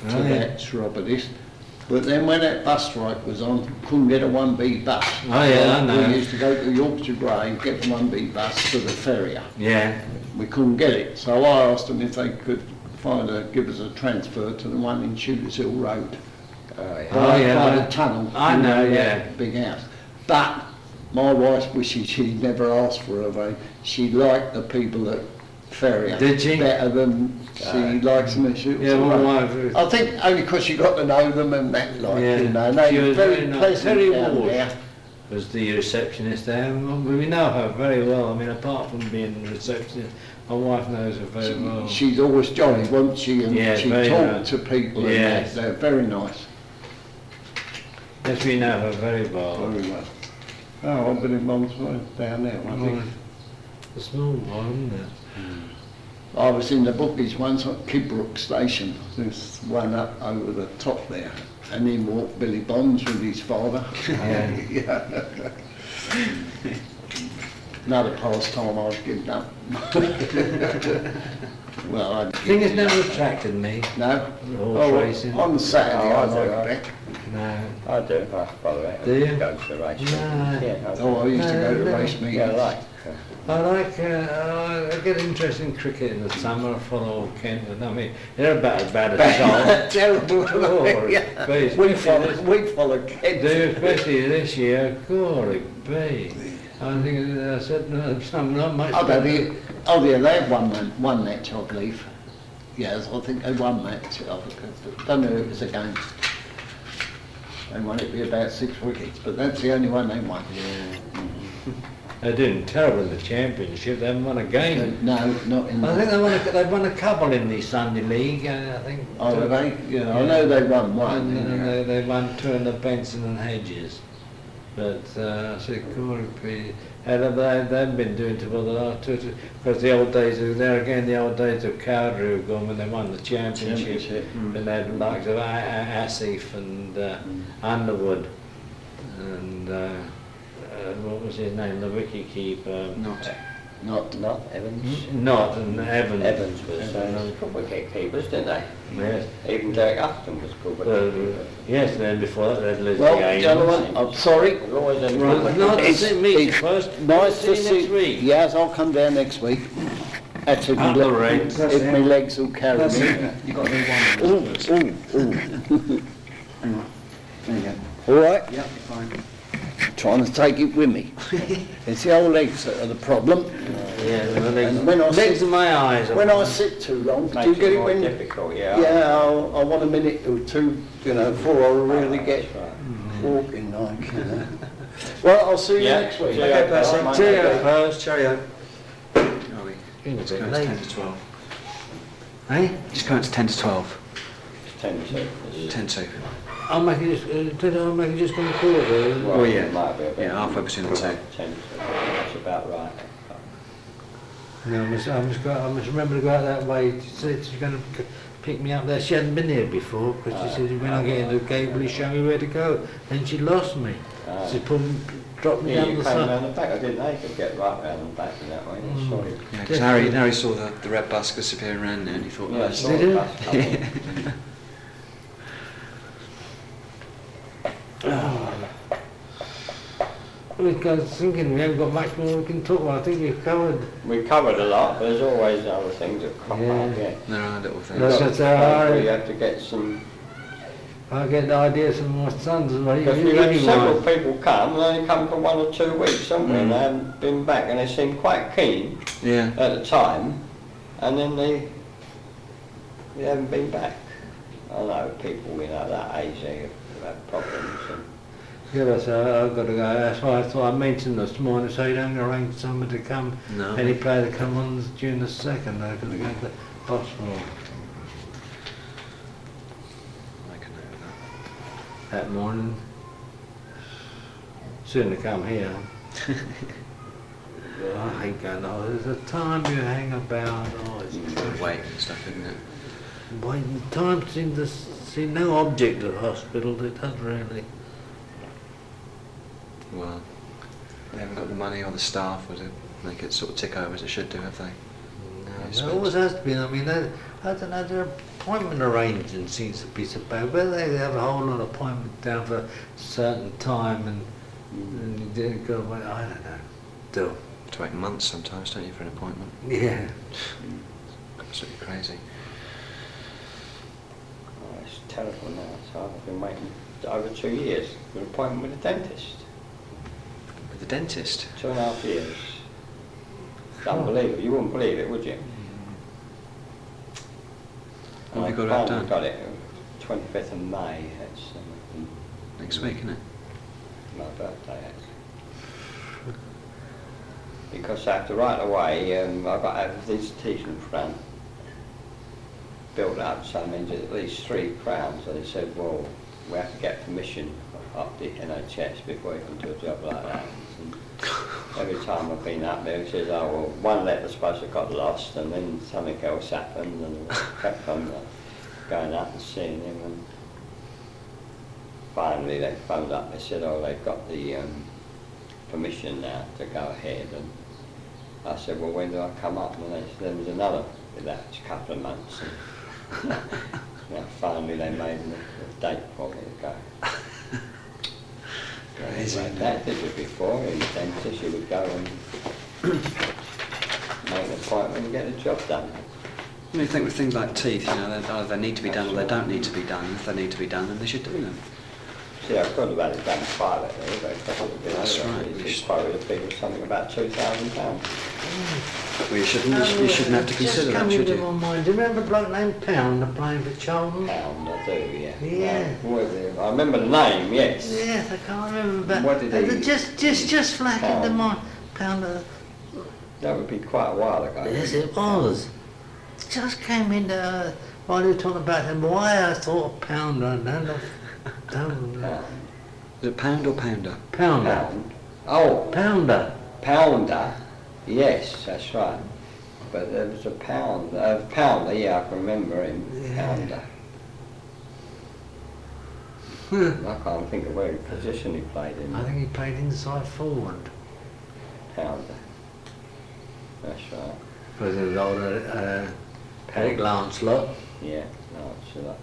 to that shrub of this. But then when that bus strike was on, couldn't get a 1B bus. Oh yeah, I know. We used to go to Yorkshire Grey, get the 1B bus to the Ferrier. Yeah. We couldn't get it, so I asked them if they could give us a transfer to the one in Shooters Hill Road. By the tunnel. I know, yeah. Big house. But my wife wishes she'd never asked for a vote. She liked the people at Ferrier. Did she? Better than she likes them at Shooters Hill my Road. wife. I think only because she got to know them and that, like, Yeah. you know. They She were was very nice. pleasant Terry down Ward there. was the receptionist there. We know her very well. I mean, apart from being the receptionist, my wife knows her very well. She's always jolly, wasn't she? And Yeah, she very talked nice. to people and Yes. they're very nice. Yes, we know her very well. Very well. Oh, I've been in Mum's down there, I think. A small one, isn't it? I was in the bookies once at Kidbrook Station. There's one up over the top there. And in walked Billy Bonds with his father. Yeah. Another pastime I've given up. Well, I Thing has never attracted me. No? Horse racing. On Saturday I I do, like right. that. No. I do, I follow it. Do you? Go to the race. No. Yeah, Oh, I used to go to No, race meetings. yeah, I like. I get interested in cricket in the summer. I follow Kent, and I mean, they're about as bad as Charles. Terrible. Oh, Yeah. please, We especially follow Kent. especially this year. God, be. I think I said no, some not much. Oh, they they won match, I believe. Yes, I think they won match. I don't know who it was against. They won it by about 6 wickets, but that's the only one they won. Yeah. They're doing terrible in the championship. They haven't won a game. No, not in I think they won a couple in the Sunday League. I think. Oh, did they? Yeah, I know they won one. And they won two in the Benson and Hedges. But I said, God, they haven't been doing too well the last two, because the old days of there again, the old days of Cowdery were gone when they won the championship. And they had the likes of Asif and Underwood and what was his name, the wicket keeper? Not Evans. Not and Evans. Evans was good wicket keepers, didn't they? Yes. Even Derek Upton was good wicket keeper. Yes, then before that they'd lose Well, the game. gentlemen, I'm sorry. There's always a Right. Nice to meet you first. Nice to See you see next week. Yes, I'll come down next week. That's if my, Up the rates. if my legs will carry me. You've got to do one. Hang on. There you go. All right? Yep, fine. Trying to take it with me. It's the old legs that are the problem. Yeah, the legs, And when I legs sit- of my eyes. When I sit too long, do you Makes get it it more when... difficult, yeah. Yeah, I want a minute or two, you know, before I really get That's right. walking like, you know. Well, I'll see you Yeah, next week. see you. Okay, Percy. Bye, mate. Cheerio first. Cheerio. Are we? It's Just a going bit to 10 late. to 12. Eh? Just going to 10 to 12. It's 10 to. 10 to. I'll make it just come forward. Well, Oh, yeah. it might be a bit. Yeah, halfway between the two. 10 to. That's about right. No, I must remember to go out that way. She said she's going to pick me up there. She hadn't been here before, because she said when I get into the gate, will you show me where to go? Then she lost me. She dropped me Yeah, down you the came side. round the back, I didn't know you could get right round the back in that way. Sorry. Yeah, because Harry saw the red bus disappearing around there and he thought, Yeah, oh, I that's saw Did the you? bus coming. I was thinking we haven't got much more we can talk about. I think we've covered. We covered a lot, but there's always other things that crop Yeah. up, yeah. there are little things. That's just how You have to get some, I get the ideas from my sons as well. because we've had several people come, and only come for 1 or 2 weeks, haven't we? And they haven't been back, and they seemed quite keen Yeah. at the time, and then they haven't been back. I know people, you know, that age, they have problems. And Yeah, but I've got to go. That's why I thought I mentioned this morning, so you don't arrange someone to come, No. any player to come on during the second. I've got to go to the hospital Make a note of that morning. Soon to come here. I hate going, oh, there's a time you hang about, oh, it's that. Weight and stuff, isn't it? waiting. Time seems to see no object at hospital, it does really. Well, they haven't got the money or the staff or to make it sort of tick over as it should do, have they? No, it always has to be. I mean, I don't know, they're appointment arranging seems to be so bad. Well, they have a whole lot of appointments down for a certain time and you didn't go away. I don't know. Still. You have to wait months sometimes, don't you, for an appointment? Yeah. Absolutely crazy. Oh, it's terrible now. So I've been waiting over 2 years for an appointment with a dentist. With the dentist? 2.5 years. It's unbelievable. You wouldn't believe it, would you? What have you I got to finally have done? got it 25th of May. That's Next week, isn't it? my birthday, actually. Because after right away, I got to have these teeth in front built up, so that means at least 3 crowns. And they said, well, we have to get permission up the NHS before you can do a job like that. And every time I've been up there, it says, oh, well, one letter's supposed to have got lost, and then something else happened, and I kept on going up and seeing him. And finally, they phoned up. They said, oh, they've got the permission now to go ahead. And I said, well, when do I come up? And they said, there was another couple of months. And now finally, they made a date for me to go. That did it before. In the dentist, you would go and make an appointment and get a job done. You think with things like teeth, you know, either they need to be done or they don't need to be done. If they need to be done, then they should do them. See, I could have had it done privately, but it could have been That's over. right. It's quoted a figure something about £2,000. Well, you shouldn't have to consider that, should Just you? come into my mind. Do you remember a bloke named Pound playing for Charlton? Pound, I do, yeah. Yeah. I remember the name, yes. Yes, I can't remember. But What did he- just flash into Pound. my Pound. That would be quite a while ago. Yes, it was. Just came into while you were talking about him. Why I thought Pound and Pound. Is it pound or pounder? Pounder. Pound. Oh, Pounder. pounder. Yes, that's right. But there was a pounder, yeah, I can remember him. Yeah. Pounder. I can't think of where position he played in. I think he played inside forward. Pounder. That's right. Was it older Eric Lancelot? Yeah, no, it's that.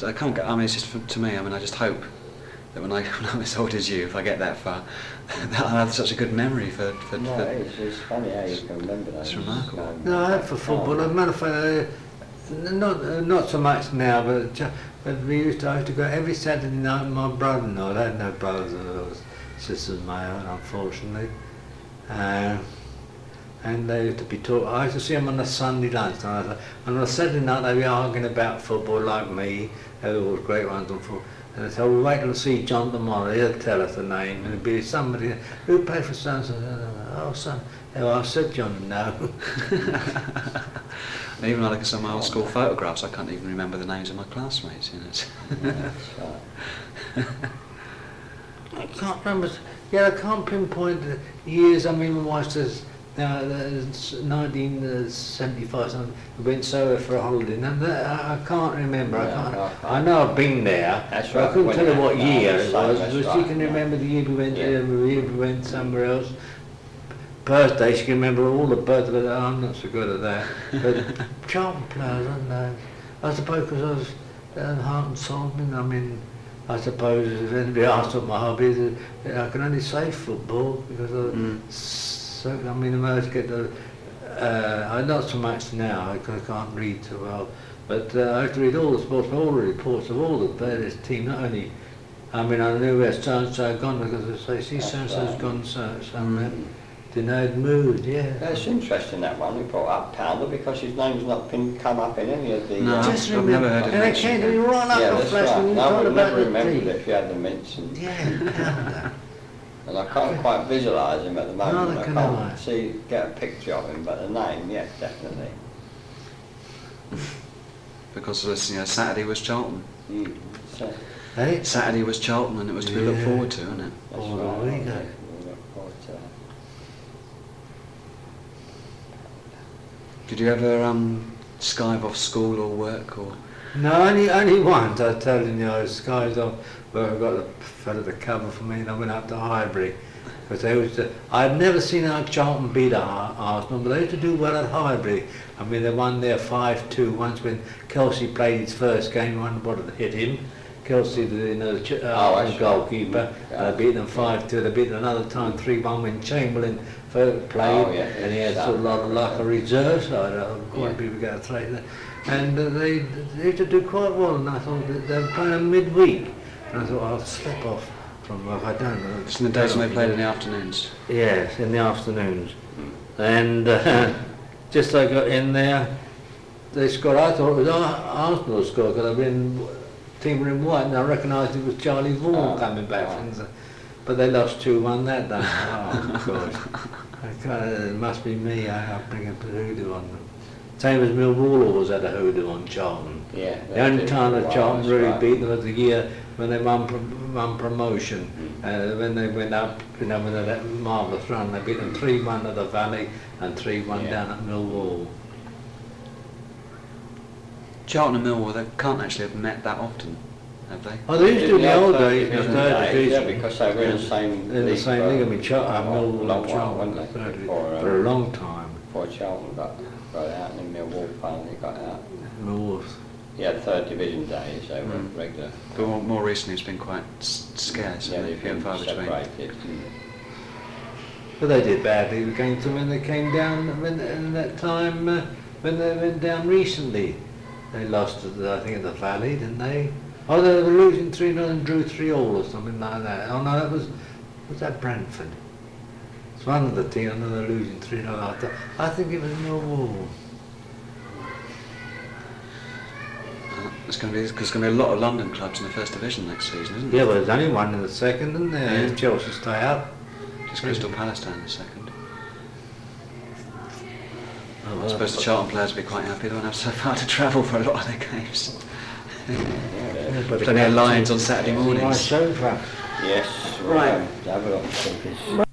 I can't get. I mean, it's just to me. I mean, I just hope that when I'm as old as you, if I get that far, that I'll have such a good memory for. No, it's funny how you can remember that. It's remarkable. No, I had for football. As a matter of fact, not so much now, but we used to go every Saturday night with my brother-in-law. I had no brothers or sisters of my own, unfortunately. And they used to be taught. I used to see them on a Sunday lunchtime. And on a Saturday night, they'd be arguing about football like me. They were all great ones on football. And they'd say, "Oh, we wait till we see John tomorrow. He'll tell us the name." And it'd be somebody who played for so-and-so. Oh, son. Oh, I said John, no. Even when I look at some of my old school photographs, I can't even remember the names of my classmates. You know. Yeah, that's right. I can't remember. Yeah, I can't pinpoint the years. I mean, my wife says now 1975. Something. We went somewhere for a holiday. And I can't remember. I know I've been there. That's but I right. couldn't When tell her you- what no, year that's it right, was. that's But she right, can yeah. remember the year we went. Yeah. The year we went somewhere else. Birthday, she can remember all the birthdays. I'm not so good at that. But Charlton players, I don't know. I suppose because I was heart and soul. I mean, I suppose if anybody asked what my hobby is, I can only say football because I mean, I managed to get the. Not so much now because I can't read so well, but I have to read all the sports, all the reports of all the various teams. Not only, I mean, I knew where so-and-so had gone because I see so-and-so's gone somewhere. Didn't know it moved, yeah. It's interesting that one. We brought up Pounder because his name's not been come up in any of the. No. Just I've remember, never heard of and it it came to me right up yeah, a that's flash when right. you No, I talked would about never the remembered team. it if you hadn't mentioned. Yeah, Pounder. And I can't quite visualise him at the moment. Neither I can can't get a picture of him, but the name, yeah, definitely. Because Saturday was Charlton. So, Hey? Saturday was Charlton, and it was to be looked Yeah. forward to, isn't it? that's Oh, right. there you go. We look forward to that. Did you ever skive off school or work or? No, only once. I told you, I was skived off where I got the fella to cover for me, and I went up to Highbury, Because they used to, I've never seen Charlton beat Arsenal, but they used to do well at Highbury. I mean, they won there 5-2 once when Kelsey played his first game. One wanted to hit him. Kelsey, the Arsenal goalkeeper, beat them 5-2. They beat them another time 3-1 when Chamberlain first played, and he had sort of like a reserve side. Quite people go through that. And they used to do quite well, and I thought that they were playing midweek. And I thought, I'll slip off from work, I don't know. It's in the days when they played in the afternoons. Yes, in the afternoons. And just I got in there, they scored. I thought it was Arsenal scored because I've been team were in white, and I recognised it was Charlie Vaughan coming back from the, but they lost 2-1 that day. Oh God, it must be me. I bring a hoodoo on them. Same as Millwall always had a hoodoo on Charlton. Yeah. The only time that Charlton really right. beat them was the year when they won promotion. When they went up, with that marvellous run, they beat them 3-1 at the Valley and 3-1 down at Millwall. Charlton and Millwall, they can't actually have met that often, have they? Oh, they used to in the old days, in the third division. Yeah, because they were in the same league. In the same league, I mean, Millwall long and while, Charlton wasn't the they? third division Before, for a long time. Before Charlton got out and then Millwall finally got out. Millwall. Yeah, third division days, they were regular. But more recently it's been quite scarce, Yeah, and they've few and been far between. separated. But they did badly against them when they came down, in that time, when they went down recently. They lost, I think, at the Valley, didn't they? Oh, they were losing 3-0 and drew 3-3 or something like that. Oh no, that was that Brentford? It's one of the teams, I know they're losing 3-0. I think it was Millwall. It's going to be because there's going to be a lot of London clubs in the first division next season, isn't Yeah, there? well, there's only one in the second, isn't there? Yeah. Chelsea stay up. Just Crystal Palace down in the second. Oh, I suppose the Charlton players will be quite happy. They won't have so far to travel for a lot of their games. but Plenty of Lions on Saturday mornings. Nice sofa. Yes, Right. Have a look.